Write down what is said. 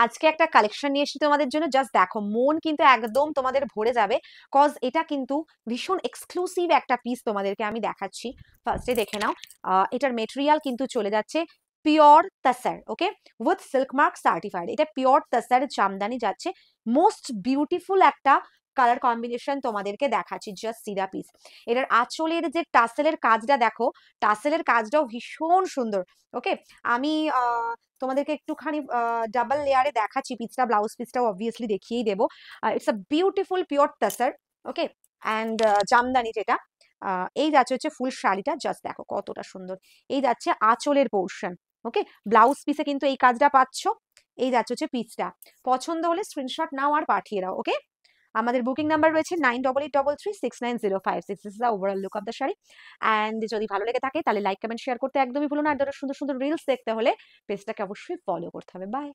আজকে একটা কালেকশন নিয়ে এসেছি তোমাদের জন্য, জাস্ট দেখো, মন কিন্তু একদম তোমাদের ভরে যাবে। কজ এটা কিন্তু ভীষণ এক্সক্লুসিভ একটা পিস তোমাদেরকে আমি দেখাচ্ছি। ফার্স্টে দেখে নাও, এটার মেটেরিয়াল কিন্তু চলে যাচ্ছে pure তাসার, okay, with silk mark certified. এটা পিওর তাসার জামদানি যাচ্ছে। মোস্ট বিউটিফুল একটা কালার কম্বিনেশন তোমাদেরকে দেখাচ্ছি, জাস্ট সিরা পিস। এটার আঁচলের যে টাসেলের কাজটা দেখো, টাসেলের কাজটাও ভীষণ সুন্দর। ওকে, আমি তোমাদেরকে একটুখানি ডাবল লেয়ারে দেখাচ্ছি পিসটা, ব্লাউজ পিসটাও অবভিয়াসলি দেখিয়েই দেবো। It's a beautiful pure tussar, okay. And Jamdani যেটা, এই যাচ্ছে হচ্ছে ফুল শাড়িটা, জাস্ট দেখো কতটা সুন্দর। এই যাচ্ছে আঁচলের পোর্শন, ওকে। ব্লাউজ পিসে কিন্তু এই কাজটা পাচ্ছ। এই যাচ্ছে হচ্ছে পিসটা। পছন্দ হলে স্ক্রিনশট নাও আর পাঠিয়ে দাও, ওকে। আমাদের বুকিং নাম্বার রয়েছে 9883369056। This is the overall look of the sari. And যদি ভালো লেগে থাকে তাহলে লাইক কমেন্ট শেয়ার করতে একদমই ভুলো না। আর ধরো সুন্দর সুন্দর রিলস দেখতে হলে পেজটাকে অবশ্যই ফলো করতে হবে। বাই।